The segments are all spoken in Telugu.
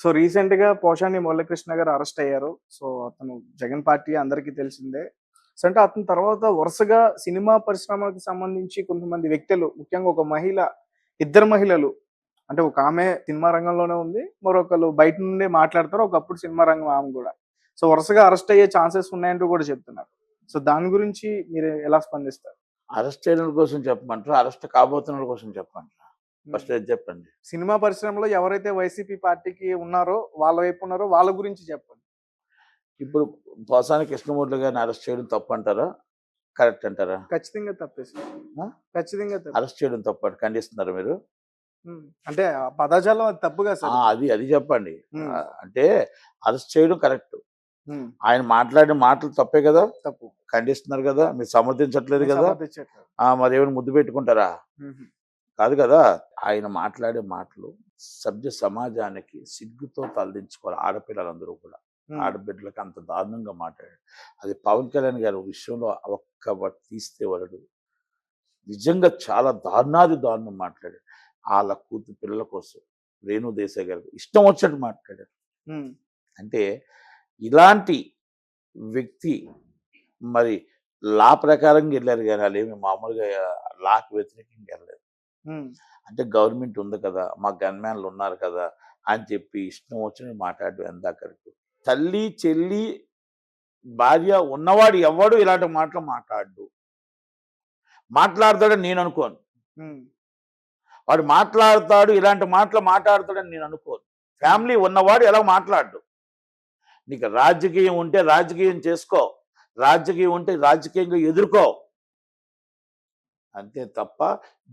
సో రీసెంట్‌గా పోషాని మురళీకృష్ణ గారు అరెస్ట్ అయ్యారు. సో అతను జగన్ పార్టీ అందరికీ తెలిసిందే. సో అంటే అతని తర్వాత వరుసగా సినిమా పరిశ్రమకు సంబంధించి కొంతమంది వ్యక్తులు, ముఖ్యంగా ఒక మహిళ, ఇద్దరు మహిళలు అంటే ఒక ఆమె సినిమా రంగంలోనే ఉంది. మరొకళ్ళు బయట నుండే మాట్లాడతారు. ఒకప్పుడు సినిమా రంగం ఆమె గూడా. సో వరుసగా అరెస్ట్ అయ్యే ఛాన్సెస్ ఉన్నాయంటూ కూడా చెప్తున్నారు. సో దాని గురించి మీరు ఎలా స్పందిస్తారు? అరెస్ట్ అయినోళ్ళ కోసం చెప్పమంటారా? అరెస్ట్ కాబోతున్నోళ్ళ కోసం చెప్పమంటారా? హ్మ్. ఫస్ట్ అది చెప్పండి. సినిమా పరిశ్రమలో ఎవరైతే వైసీపీ పార్టీకి ఉన్నారో, వాళ్ళ వైపు ఉన్నారో వాళ్ళ గురించి చెప్పండి. ఇప్పుడు పోసాని కృష్ణమూర్తి గారిని అరెస్ట్ చేయడం తప్పంటారా? కరెక్ట్ అంటారా? ఖచ్చితంగా తప్పే సార్. ఆ? ఖచ్చితంగా తప్పే. అరెస్ట్ చేయడం తప్పండి. ఖండిస్తున్నారా మీరు? అంటే ఆ పదజాలం అది తప్పు కదా సార్. అది చెప్పండి. హ్మ్. అంటే అరెస్ట్ చేయడం కరెక్ట్. హ్మ్. ఆయన మాట్లాడిన మాటలు తప్పే కదా! తప్పు. ఖండిస్తున్నారు కదా! మీరు సమర్థించట్లేదు నేను కదా! సమర్థించట్లేదు. మరేమైనా ముద్దు పెట్టుకుంటారా? హుహు. కాదు కదా! ఆయన మాట్లాడే మాటలు సభ్య సమాజానికి సిగ్గుతో తలదించుకోవాలి ఆడపిల్లలందరూ కూడా. హ్మ్. ఆడబిడ్డలకి అంత దారుణంగా మాట్లాడాడు. అది పవన్ కళ్యాణ్ గారి విషయంలో తీస్తే వలడు. నిజంగా చాలా దారుణాది దారుణం మాట్లాడాడు. ఆళ్ళ పిల్లల కోసం రేణు దేశాయ్ గారికి ఇష్టం వచ్చినట్టు మాట్లాడారు. హ్మ్. అంటే ఇలాంటి వ్యక్తి మరి లా ప్రకారంగా ఎళ్లారు గాని ఆళ్ళేమి మామూలుగా లాకి వ్యతిరేకంగా ఎళ్ళలేదు. హ్మ్. అంటే గవర్నమెంట్ ఉంది కదా! మా గన్‌మ్యాన్‌లు ఉన్నారు కదా! అని చెప్పి ఇష్టం వచ్చినట్టు మాట్లాడడం ఎంత కరెక్ట్. తల్లి, చెల్లి, భార్య ఉన్నవాడు ఎవ్వడు ఇలాంటి మాటలు మాట్లాడడు. మాట్లాడతాడని నేను అనుకోను. హ్మ్. వాడు మాట్లాడతాడు, ఇలాంటి మాటలు మాట్లాడతాడని నేను అనుకోను. ఫ్యామిలీ ఉన్నవాడు ఎలా మాట్లాడడు. నీకు రాజకీయం ఉంటే రాజకీయం చేసుకో. రాజకీయం ఉంటే రాజకీయంగా ఎదుర్కో. అంతే తప్ప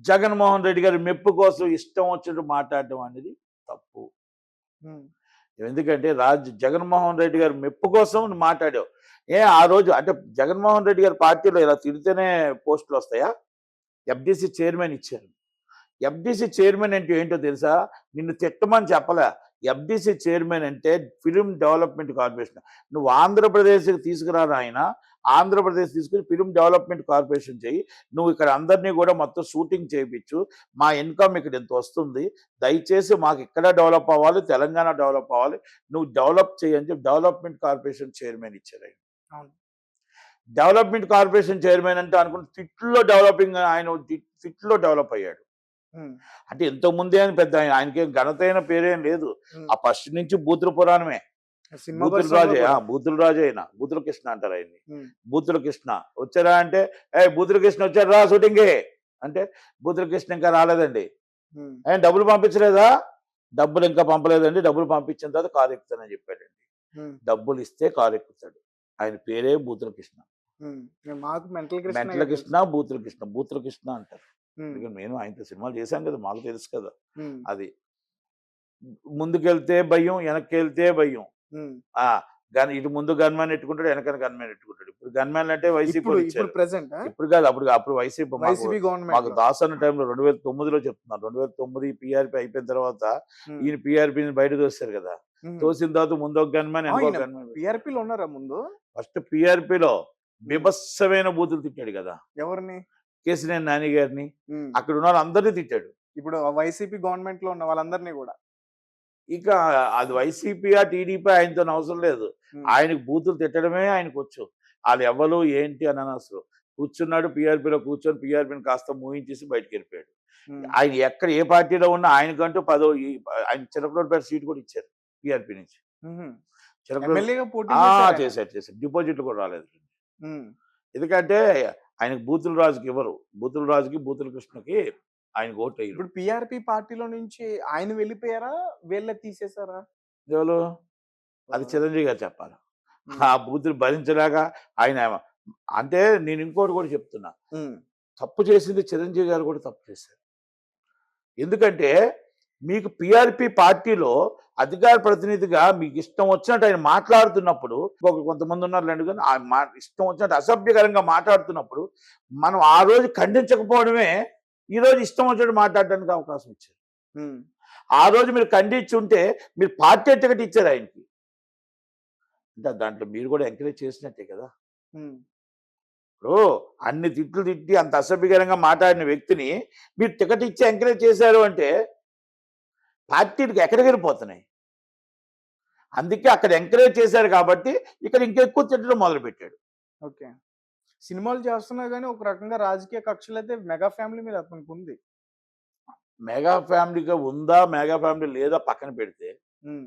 జగన్మోహన్ రెడ్డి గారి మెప్పు కోసం ఇష్టం వచ్చినట్టు మాట్లాడడం అనేది తప్పు. హ్మ్. ఎందుకంటే జగన్మోహన్ రెడ్డి గారి మెప్పు కోసం నువ్వు మాట్లాడావు. ఆ రోజు అంటే జగన్మోహన్ రెడ్డి గారి పార్టీలో ఇలా తిడితేనే పోస్టులు వస్తాయా? ఎఫ్‌డీసీ చైర్మన్ ఇచ్చారు. ఎఫ్‌డీసీ చైర్మన్ అంటే ఏంటో తెలుసా? నిన్ను తిట్టమని చెప్పలే. ఎఫ్‌డీసీ చైర్మన్ అంటే ఫిల్మ్ డెవలప్‌మెంట్ కార్పొరేషన్. నువ్వు ఆంధ్రప్రదేశ్‌కి తీసుకురా నాయనా. ఆంధ్రప్రదేశ్ తీసుకొని ఫిల్మ్ డెవలప్‌మెంట్ కార్పొరేషన్ చెయ్యి. నువ్వు ఇక్కడ అందరినీ కూడా మొత్తం షూటింగ్ చేపిచ్చు. మా ఇన్‌కమ్ ఇక్కడ ఇంత వస్తుంది. దయచేసి మాకు ఇక్కడ డెవలప్ అవ్వాలి, తెలంగాణ డెవలప్ అవ్వాలి. నువ్వు డెవలప్ చెయ్యి అని చెప్పి డెవలప్‌మెంట్ కార్పొరేషన్ చైర్మన్ ఇచ్చారు ఆయన. అవును. డెవలప్‌మెంట్ కార్పొరేషన్ చైర్మన్ అంటే అనుకుంటే ఫిట్‌లో డెవలప్ అయ్యాడు. హ్మ్. అంటే ఇంతకు ముందే ఆయన పెద్ద ఆయనకేం ఘనతైన పేరేం లేదు. హ్మ్. ఆ ఫస్ట్ నుంచి బూతుల పురాణమే. సినిమా బూతుల పరిశ్రమలో రాజే కూడా. బూతుల రాజే ఆయన. బూతుల కృష్ణ అంటారు ఆయన్ని. హ్మ్. బూతుల కృష్ణ వచ్చారా అంటే, బూతుల కృష్ణ వచ్చారు రా షూటింగ్‌కి అంటే, బూతుల కృష్ణ ఇంకా రాలేదండి. హ్మ్. డబ్బులు పంపించలేదా? డబ్బులు ఇంకా పంపలేదండి. డబ్బులు పంపించిన తర్వాత కారు ఎక్కుతానని చెప్పాడండి. హ్మ్. డబ్బులు ఇస్తే కారు ఎక్కుతాడు. ఆయన పేరే బూతుల కృష్ణ. హ్మ్. మాకు మెంటల్ కృష్ణనే మెంటల కదా తెలుసు. కృష్ణ, బూతుల కృష్ణ. బూతుల కృష్ణ అంటారు. హ్మ్. ఎందుకంటే నేను ఆయనతో సినిమాలు చేశాం కదా! మాకు తెలుసు కదా! హ్మ్. అది. ముందుకెళ్తే భయం, వెనక్కెళ్తే భయం. హ్మ్. ఆ! ఇటు ముందు గన్‌మ్యాన్ ఎట్టుకుంటాడు, వెనకాల గన్‌మ్యాన్ ఎట్టుకుంటాడు. ఇప్పుడు గన్‌మ్యాన్‌లు అంటే ఇప్పుడు వైసీపోళ్ళిచ్చారు. ప్రెజెంటా? ఇప్పుడు కాదు అప్పుడు వైసీపీ వైసీపీ మాకు గవర్నమెంట్‌లో. దాస్ అన్న టైంలో 2009లో చెప్తున్నాను. 2009 పీఆర్‌పీ అయిపోయిన తర్వాత హ్మ్. ఈయన పీఆర్‌పీని బయట తోసేశారు కదా! హుహు. తోసిన తర్వాత ముందు ఒక గన్‌మ్యాన్, వెనక ఒక ఈయన గన్‌మ్యాన్ పెట్టారు. పీఆర్‌పీలో ఉన్నారా ముందు? ఫస్ట్ పీఆర్‌పీలో హ్మ్. బీభత్సమైన బూతులు తిట్టాడు కదా! ఎవరిని? కేశినేని నాని గారిని. హ్మ్. అక్కడ ఉన్నోళ్ళందరిని తిట్టాడు. ఇప్పుడు వైసీపీ గవర్నమెంట్‌లో ఉన్న వాళ్ళందరిని గూడా. ఇక అది వైసీపీయా, టీడీపీ ఆయనతోని అవసరం లేదు. హ్మ్. ఆయనకు బూతులు తిట్టడమే ఆయనకొచ్చు. ఆళ్ళెవ్వలు ఏంటి అని అనవసరం. కూర్చున్నాడు పీఆర్‌పీలో కూర్చొని పీఆర్‌పీని కాస్త మూయించేసి బయటికెళ్ళిపోయాడు. హ్మ్. ఆయన ఎక్కడ ఏ పార్టీలో ఉన్నా ఆయనకంటూ ఆయన చిలకలూరిపేట సీట్ కూడా ఇచ్చారు పీఆర్‌పీ నుంచి. హుహు. చిలకలూరు ఎమ్మెల్యేగా పోటీ చేసారాయన. చేశారు. డిపాజిట్లు కూడా రాలేదు. హ్మ్. ఎందుకంటే ఆయనకు బూతుల రాజుకి ఇవ్వరు. బూతుల రాజుకి, బూతుల కృష్ణకి ఆయనకు ఓటెయ్యరు. ఇప్పుడు పీఆర్‌పీ పార్టీలో నుంచి ఆయన వెళ్ళిపోయారా? వీళ్ళే తీసేసారా? ఎవలు? అది ఆహ్, చిరంజీవి గారు చెప్పాలి. హ్మ్. ఆ బూతులు భరించలేక ఆయన అంటే నేను ఇంకోటి కూడా చెప్తున్నా. హ్మ్. తప్పు చేసింది చిరంజీవి గారు కూడా తప్పు చేశారు. ఎందుకంటే మీకు పీఆర్‌పీ పార్టీలో అధికార ప్రతినిధిగా మీకు ఇష్టం వచ్చినట్టు ఆయన మాట్లాడుతున్నప్పుడు కొంతమంది ఉన్నారులెండి గాని ఇష్టం వచ్చినట్టు అసభ్యకరంగా మాట్లాడుతున్నప్పుడు మనం ఆ రోజు ఖండించకపోవడమే ఈరోజు ఇష్టం వచ్చినట్టు మాట్లాడడానికి అవకాశం ఇచ్చారు. హ్మ్. ఆ రోజు మీరు ఖండించుంటే మీరు పార్టీ టికెట్ ఇచ్చారు ఆయనకి. అంటే దాంట్లో మీరు కూడా ఎంకరేజ్ చేసినట్టే కదా! హ్మ్. ఇప్పుడు అన్ని తిట్లు తిట్టి అంత అసభ్యకరంగా మాట్లాడిన వ్యక్తిని మీరు టికెట్ ఇచ్చి ఎంకరేజ్ చేశారు అంటే పార్టీలకు ఎక్కడికెళ్ళిపోతున్నాయి. అందుకే అక్కడ ఎంకరేజ్ చేశారు కాబట్టి ఇక్కడ ఇంకెక్కువ తిట్టడం మొదలు పెట్టాడు. ఓకే. సినిమాలు చేస్తున్నా గానీ ఒక రకంగా రాజకీయ కక్షలైతే మెగా ఫ్యామిలీ మీద అతనికుంది. మెగా ఫ్యామిలీగా ఉందా, మెగా ఫ్యామిలీ లేదా పక్కన పెడితే, హ్మ్.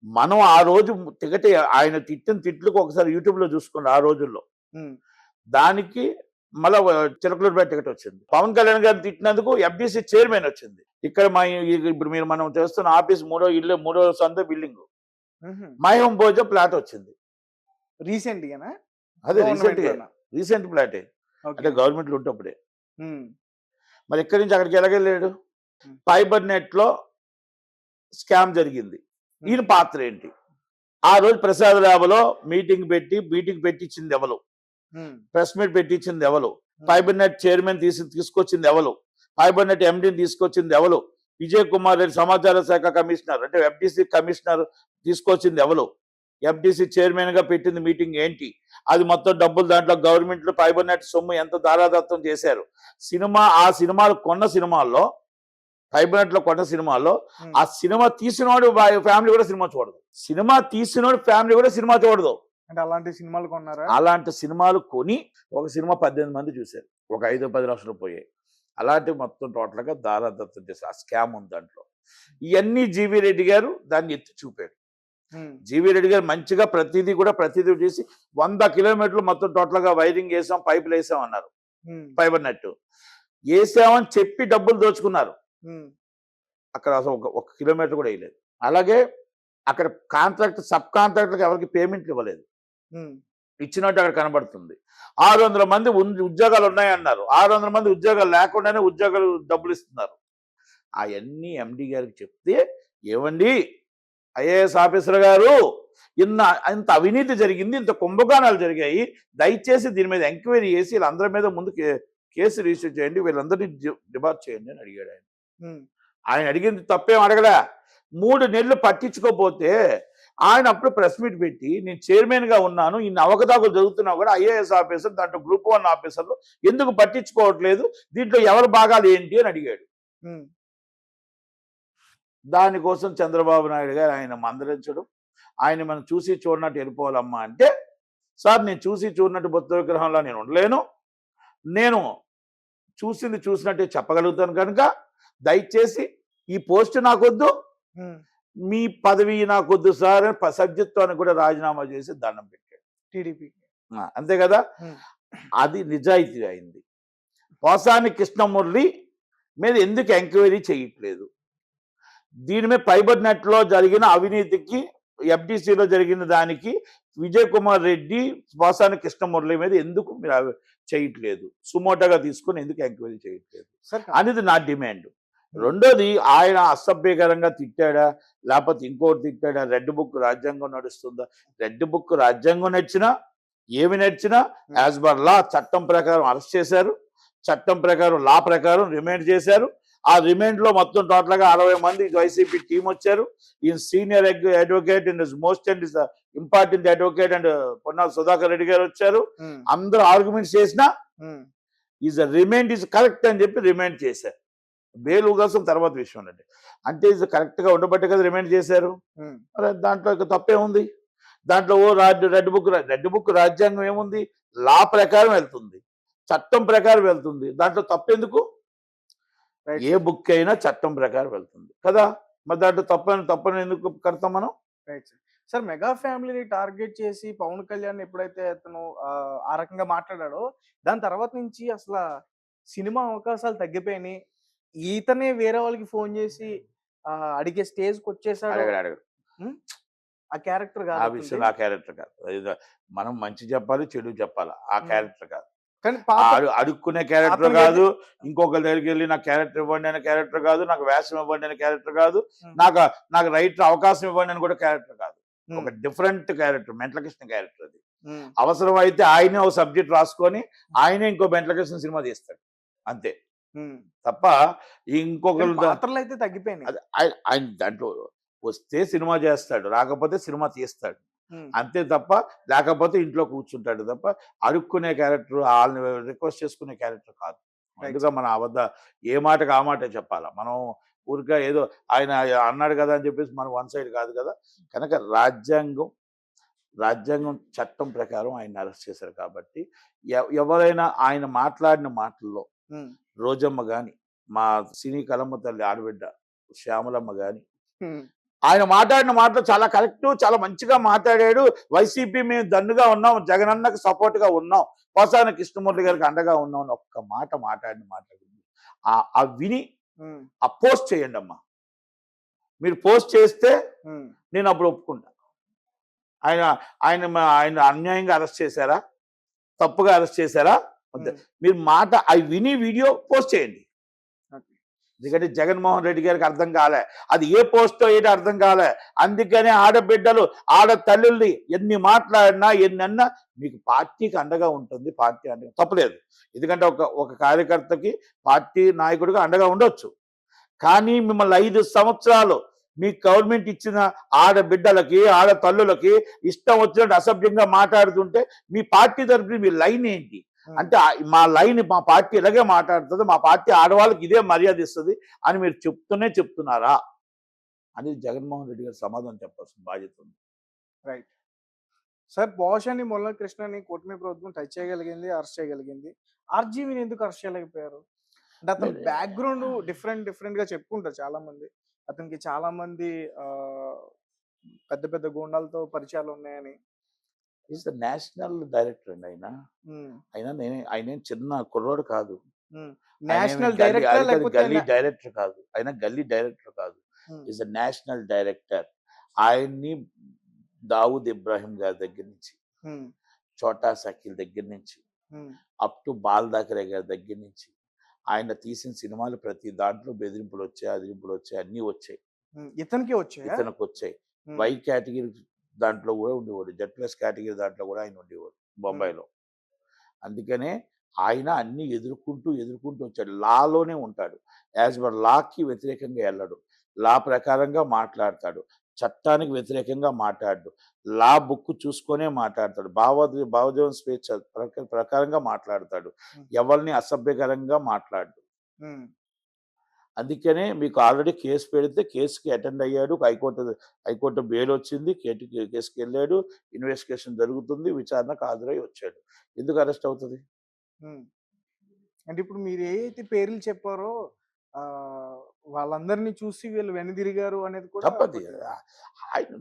మనం ఆ రోజు టికెట్ ఆయన తిట్టిన తిట్లకు ఒకసారి యూట్యూబ్‌లో చూసుకోండి ఆ రోజుల్లో. హ్మ్. దానికి మళ్ళా చిలకలూరిపేట టికెట్ వచ్చింది. పవన్ కళ్యాణ్ గారిని తిట్టినందుకు ఎఫ్‌డీసీ చైర్మన్ వచ్చింది. ఇక్కడ ఇప్పుడు మనం చేస్తున్న ఆఫీస్ మూడో సందు బిల్డింగు. హుహు. మై హోమ్ భోజ ఫ్లాట్ వచ్చింది. రీసెంట్‌గానా? అదే గవర్నమెంట్‌లోనా? రీసెంట్ ఫ్లాటే. ఓకే. అంటే గవర్నమెంట్‌లో ఉంటప్పుడే. హ్మ్. మరి ఇక్కడి నుంచి అక్కడికి ఎలాగెళ్ళాడు? హ్మ్. ఫైబర్ నెట్‌లో స్కామ్ జరిగింది. ఈయన హ్మ్. పాత్ర ఏంటి? ఆ రోజు ప్రసాద్ ల్యాబ్‌లో మీటింగ్ పెట్టించింది ఎవరు? హ్మ్. ప్రెస్ మీట్ పెట్టించింది ఎవరు? హ్మ్. ఫైబర్ నెట్ చైర్మన్ తీసుకొచ్చింది ఎవరు? ఫైబర్ నెట్ ఎండీని తీసుకొచ్చింది ఎవరు? విజయ్ కుమార్ రెడ్డి సమాచార శాఖ కమిషనర్ అంటే ఎఫ్‌డీసీ కమిషనర్ తీసుకొచ్చింది ఎవరు? ఎఫ్‌డీసీ చైర్మన్ గా పెట్టింది మీటింగ్ ఏంటి? అది మొత్తం డబ్బులు దాంట్లో గవర్నమెంట్ ఫైబర్ నెట్ సొమ్ము ఎంత దారాదత్తం చేశారు? ఆ సినిమాలు కొన్న సినిమాల్లో ఫైబర్ నెట్ లో కొన్న సినిమాల్లో హ్మ్. ఆ సినిమా తీసినోడు ఫ్యామిలీ కూడా సినిమా చూడదు. సినిమా తీసినోడు ఫ్యామిలీ కూడా సినిమా చూడదు. అంటే అలాంటి సినిమాలు కొన్నారా? అలాంటి సినిమాలు కొని ఒక సినిమా 18 మంది చూశారు. ఒక 5-10 లక్షలు పోయాయి. అలాంటివి మొత్తం టోటల్‌గా దారాదత్తం చేశారు. ఆ స్కామ్ ఉంది దాంట్లో. ఇయన్నీ జీవీ రెడ్డి గారు దాన్ని ఎత్తి చూపాడు. హ్మ్. జీవీ రెడ్డి గారు మంచిగా ప్రతిదీ చేసి 100 కిలోమీటర్లు మొత్తం టోటల్‌గా వైరింగ్ ఏసాం, పైపులేసాం అన్నారు. హ్మ్. Fibre net. ఏసామని చెప్పి డబ్బులు దోచుకున్నారు. హ్మ్. అక్కడ అసలు ఒక కిలోమీటర్ కూడా ఎయలేదు. అలాగే అక్కడ సబ్ కాంట్రాక్టర్‌కి ఎవరికీ పేమెంట్లు ఇవ్వలేదు. హ్మ్. ఇచ్చినట్టు అక్కడ కనబడుతుంది. 600 మంది ఉద్యోగాలు ఉన్నాయన్నారు. 600 మంది ఉద్యోగాలు లేకుండానే ఉద్యోగాలు డబ్బులు ఇస్తున్నారు. అయన్నీ ఎండీ గారికి చెప్తే, ఏవండీ ఐఏఎస్ ఆఫీసర్ గారు, ఇంత అవినీతి జరిగింది, ఇంత కుంభకోణాలు జరిగాయి. దయచేసి దీని మీద ఎంక్వైరీ చేసి వీళ్ళందరి మీద ముందు కేసు రిజిస్టర్ చేయండి. వీళ్ళందరినీ డిబార్ చేయండి అని అడిగాడు ఆయన. హ్మ్. ఆయన అడిగింది తప్పేం అడగలే. 3 నెలలు పట్టించుకోపోతే ఆయన అప్పుడు ప్రెస్ మీట్ పెట్టి నేను చైర్మన్ గా ఉన్నాను, ఇన్ని అవకతవకలు జరుగుతున్నా కూడా ఐఏఎస్ ఆఫీసర్ దాంట్లో గ్రూప్ 1 ఆఫీసర్లు ఎందుకు పట్టించుకోవట్లేదు, దీంట్లో ఎవరి భాగాలు ఏంటి అని అడిగాడు. హ్మ్. దానికోసం చంద్రబాబు నాయుడు గారు ఆయన మందలించడం, ఆయన మనం చూసి చూడనట్టు వెళ్ళిపోవాలమ్మా అంటే, సార్ నేను చూసి చూడనట్టు బొత్త విగ్రహంలో నేను ఉండలేను, నేను చూసింది చూసినట్టే చెప్పగలుగుతాను కనుక దయచేసి ఈ పోస్ట్ నాకొద్దు, హ్మ్. మీ పదవి నాకొద్దు సార్ అని సభ్యత్వానికి కూడా రాజీనామా చేసి దండం పెట్టాడు. టీడీపీకి. అంతే కదా. హ్మ్. అది నిజాయితీ అయింది. పోసాని కృష్ణమురళి మీద ఎందుకు ఎంక్వైరీ చేయట్లేదు? దీని మీద ఫైబర్ నెట్ లో జరిగిన అవినీతికి, ఎఫ్‌డీసీలో జరిగిన దానికి విజయ్ కుమార్ రెడ్డి, పోసాని కృష్ణమురళి మీద ఎందుకు మీరు చేయట్లేదు? సుమోటోగా తీసుకొని ఎందుకు ఎంక్వైరీ చేయట్లేదు సార్ అనేది నా డిమాండ్. రెండోది, ఆయన అసభ్యకరంగా తిట్టాడా, లేకపోతే ఇంకోటి తిట్టాడా? రెడ్ బుక్ రాజ్యాంగం నడుస్తుందా? రెడ్ బుక్ రాజ్యాంగం నడిచినా ఏమి నడిచినా యాజ్ పర్ లా చట్టం ప్రకారం అరెస్ట్ చేశారు, చట్టం ప్రకారం లా ప్రకారం రిమాండ్ చేశారు. ఆ రిమాండ్ లో మొత్తం టోటల్ గా 60 మంది వైసీపీ టీం వచ్చారు. ఈయన senior advocate and most and important advocate and Ponnala Sudhakar Reddy గారు వచ్చారు. అందరూ ఆర్గ్యుమెంట్స్ చేసినా రిమాండ్ ఈజ్ కరెక్ట్ అని చెప్పి రిమాండ్ చేశారు. బెయిల్ కోసం తర్వాత విషయం అండి. అంటే ఇది కరెక్ట్ గా ఉండబట్టే కదా రిమాండ్ చేశారు. దాంట్లో ఇక తప్పే ఉంది? దాంట్లో రెడ్ బుక్ రాజ్యాంగం ఏముంది? లా ప్రకారం వెళ్తుంది, చట్టం ప్రకారం వెళ్తుంది. దాంట్లో తప్పెందుకు? ఏ బుక్ అయినా చట్టం ప్రకారం వెళ్తుంది కదా. మరి దాంట్లో తప్పని ఎందుకు కడతాం మనం? Right sir. సార్ మెగా ఫ్యామిలీని టార్గెట్ చేసి పవన్ కళ్యాణ్ ఎప్పుడైతే అతను ఆ రకంగా మాట్లాడాడో, దాని తర్వాత నుంచి అసల సినిమా అవకాశాలు తగ్గిపోయినాయి. ఈతనే వేరే వాళ్ళకి ఫోన్ చేసి అడిగే స్టేజ్‌కొచ్చేసాడు. అడగడు. హ్మ్. ఆ క్యారెక్టర్ ఆ కాదు విషయం అతనిది. ఆ క్యారెక్టర్ కాదు. మనం మంచి చెప్పాలి, చెడు చెప్పాలి. ఆ హ్మ్. క్యారెక్టర్ కాదు. కానీ పాత అడుక్కునే క్యారెక్టర్ అతనికి కాదు. ఇంకొకరి దగ్గరికి వెళ్ళి నాకు క్యారెక్టర్ ఇవ్వండి అనే క్యారెక్టర్ కాదు. నాకు వేషం ఇవ్వండి అనే క్యారెక్టర్ కాదు. నాకు నాకు రైటర్ అవకాశం ఇవ్వండి అని కూడా క్యారెక్టర్ కాదు. ఒక డిఫరెంట్ క్యారెక్టర్, మెంటల కృష్ణ క్యారెక్టర్ అది. అవసరం అయితే ఆయనే ఒక సబ్జెక్ట్ రాసుకొని ఆయనే ఇంకో మెంటల కృష్ణ సినిమా తీస్తాడు అంతే. తప్ప ఇంకొకరు పాత్రలు అయితే తగ్గిపోయినాయి. ఆయన దాంట్లో వస్తే సినిమా చేస్తాడు, రాకపోతే సినిమా తీస్తాడు అంతే తప్ప, లేకపోతే ఇంట్లో కూర్చుంటాడు తప్ప అడుక్కునే క్యారెక్టర్, వాళ్ళని రిక్వెస్ట్ చేసుకునే క్యారెక్టర్ కాదు. అందుకే మన ఏ మాటకు ఆ మాటే చెప్పాలా. మనం ఊరికే ఏదో ఆయన అన్నాడు కదా అని చెప్పేసి మనం వన్ సైడ్ కాదు కదా. కనుక రాజ్యాంగం చట్టం ప్రకారం ఆయన అరెస్ట్ చేశారు కాబట్టి ఎవరైనా ఆయన మాట్లాడిన మాటల్లో ఉమ్, రోజమ్మ గాని, మా సినీ కలమ్మ తల్లి ఆడబిడ్డ శ్యామలమ్మ గాని, ఉమ్, ఆయన మాట్లాడిన మాటలు చాలా కరెక్ట్, చాలా మంచిగా మాట్లాడాడు. వైసీపీ మేము దండుగా ఉన్నాం, జగనన్నకు సపోర్ట్ గా ఉన్నాం, పోసాని కృష్ణమూర్తి గారికి అండగా ఉన్నాం అని ఒక్క మాట మాట్లాడింది. ఆ విని ఉమ్, ఆ పోస్ట్ చేయండి అమ్మా. మీరు పోస్ట్ చేస్తే ఉమ్, నేను అప్పుడు ఒప్పుకుంటా. ఆయన ఆయన అన్యాయంగా అరెస్ట్ చేశారా, తప్పుగా అరెస్ట్ చేశారా, అంతే. ఉమ్, మీరు మాట అవి విని వీడియో పోస్ట్ చేయండి. ఓకే. ఎందుకంటే జగన్మోహన్ రెడ్డి గారికి అర్థం కాలే, అది ఏ పోస్టో ఏంటో అర్థం కాలే. అందుకనే ఆడబిడ్డలు ఆడ తల్లుల్ని ఎన్ని మాట్లాడినా ఎన్ని అన్నా మీకు పార్టీకి అండగా ఉంటుంది, పార్టీ అండగా తప్పలేదు. ఎందుకంటే ఒక కార్యకర్తకి పార్టీ నాయకుడిగా అండగా ఉండొచ్చు. కానీ మిమ్మల్ని 5 సంవత్సరాలు మీ గవర్నమెంట్ ఇచ్చిన ఆడబిడ్డలకి ఆడ తల్లులకి ఇష్టం వచ్చినట్టు అసభ్యంగా మాట్లాడుతుంటే మీ పార్టీ తరఫున మీ లైన్ ఏంటి అంటే, మా లైన్ మా పార్టీ ఇలాగే మాట్లాడుతుంది, మా పార్టీ ఆడవాళ్ళకి ఇదే మర్యాద ఇస్తుంది అని మీరు చెప్తున్నారా అనేది జగన్మోహన్ రెడ్డి గారు సమాధానం చెప్పాల్సిన బాధ్యత ఉంది. రైట్. సార్, పోసాని మురళీకృష్ణని కూటమి ప్రభుత్వం టచ్ చేయగలిగింది, అరెస్ట్ చేయగలిగింది. ఆర్జీవిని ఎందుకు అరెస్ట్ చేయలేకపోయారు? అంటే అతని బ్యాక్గ్రౌండ్ డిఫరెంట్ గా చెప్పుకుంటారు చాలా మంది. అతనికి చాలా మంది పెద్ద పెద్ద గూండాలతో పరిచయాలు ఉన్నాయని. ఈజ్ ద నేషనల్ డైరెక్టర్ అండి ఆయన. ఉమ్, ఆయన చిన్న కుర్రోడు కాదు. ఉమ్. ఆయన నేషనల్ డైరెక్టర్ లేకపోతే గల్లీ డైరెక్టర్ కాదు. ఆయన గల్లీ డైరెక్టర్ కాదు. Is a national director. ఆయన్ని దావుద్ ఇబ్రాహిం గారి దగ్గర నుంచి, చోటా షకీల్ దగ్గర నుంచి, అప్ టు బాల్ దాకరే గారి దగ్గర నుంచి ఆయన తీసిన సినిమాలు ప్రతి దాంట్లో బెదిరింపులు వచ్చాయి, అదిరింపులు వచ్చాయి, అన్నీ వచ్చాయి. ఇతనికి వచ్చాయి. వై కేటగిరీ దాంట్లో కూడా ఉండేవాడు, Z+ కేటగిరీ దాంట్లో కూడా ఆయన ఉండేవాడు బొంబాయిలో. అందుకనే ఆయన అన్ని ఎదుర్కొంటూ వచ్చాడు. లాలోనే ఉంటాడు. యాజ్ పర్ లాకి వ్యతిరేకంగా వెళ్ళడు, లా ప్రకారంగా మాట్లాడతాడు, చట్టానికి వ్యతిరేకంగా మాట్లాడు, లా బుక్ చూసుకొనే మాట్లాడతాడు, భావోద్వేగ స్వేచ్ఛ ప్రకారంగా మాట్లాడతాడు, ఎవరిని అసభ్యకరంగా మాట్లాడు. అందుకనే మీకు ఆల్రెడీ కేసు పెడితే కేసుకి అటెండ్ అయ్యాడు, హైకోర్టు బెయిల్ వచ్చింది, కేసుకి వెళ్ళాడు, ఇన్వెస్టిగేషన్ జరుగుతుంది, విచారణకు హాజరై వచ్చాడు. ఎందుకు అరెస్ట్ అవుతుంది? అంటే ఇప్పుడు మీరు ఏదైతే పేర్లు చెప్పారో వాళ్ళందరినీ చూసి వీళ్ళు వెనుదిరిగారు అనేది కూడా తప్పది.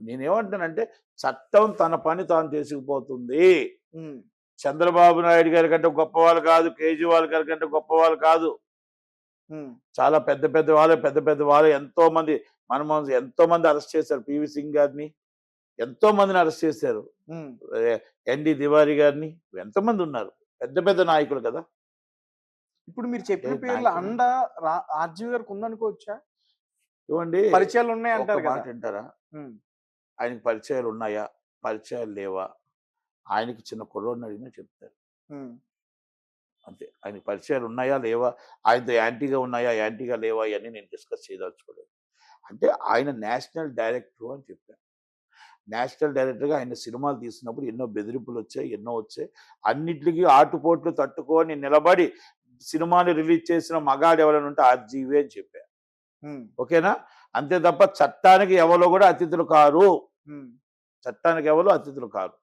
నేనేమంటానంటే చట్టం తన పని తాను చేసుకుపోతుంది. చంద్రబాబు నాయుడు గారి కంటే గొప్పవాళ్ళు కాదు, కేజ్రీవాల్ గారి కంటే గొప్పవాళ్ళు కాదు. చాలా పెద్ద వాళ్ళు ఎంతో మంది అరెస్ట్ చేశారు. పివి సింగ్ గారిని ఎంతో మందిని అరెస్ట్ చేశారు, ఎన్డి తివారీ గారిని, ఎంతమంది ఉన్నారు పెద్ద నాయకులు కదా. ఇప్పుడు మీరు చెప్పిన పేర్ల అండ ఆర్జీవి గారికి ఉందనుకోవచ్చా? ఇవ్వండి, పరిచయాలు ఉన్నాయి అంటారు కదా, మాట వింటారా? ఆయనకి పరిచయాలు ఉన్నాయా, పరిచయాలు లేవా? ఆయనకి చిన్న కుర్రోడిని అడిగినా చెప్తారు అంతే. ఆయనకి పరిచయాలు ఉన్నాయా లేవా, ఆయనతో యాంటీగా ఉన్నాయా యాంటీగా లేవా ఇవన్నీ నేను డిస్కస్ చేయదలుచుకోలేదు. అంటే ఆయన నేషనల్ డైరెక్టర్ అని చెప్పాను. నేషనల్ డైరెక్టర్గా ఆయన సినిమాలు తీసినప్పుడు ఎన్నో బెదిరింపులు వచ్చాయి, ఎన్నో వచ్చాయి. అన్నిటికీ ఆటుపోట్లు తట్టుకొని నిలబడి సినిమాని రిలీజ్ చేసిన మగాడు ఎవరైనా ఉంటే ఆర్జీవి అని చెప్పారు. ఓకేనా? అంతే తప్ప చట్టానికి ఎవరో కూడా అతిథులు కారు. చట్టానికి ఎవరు అతిథులు కారు.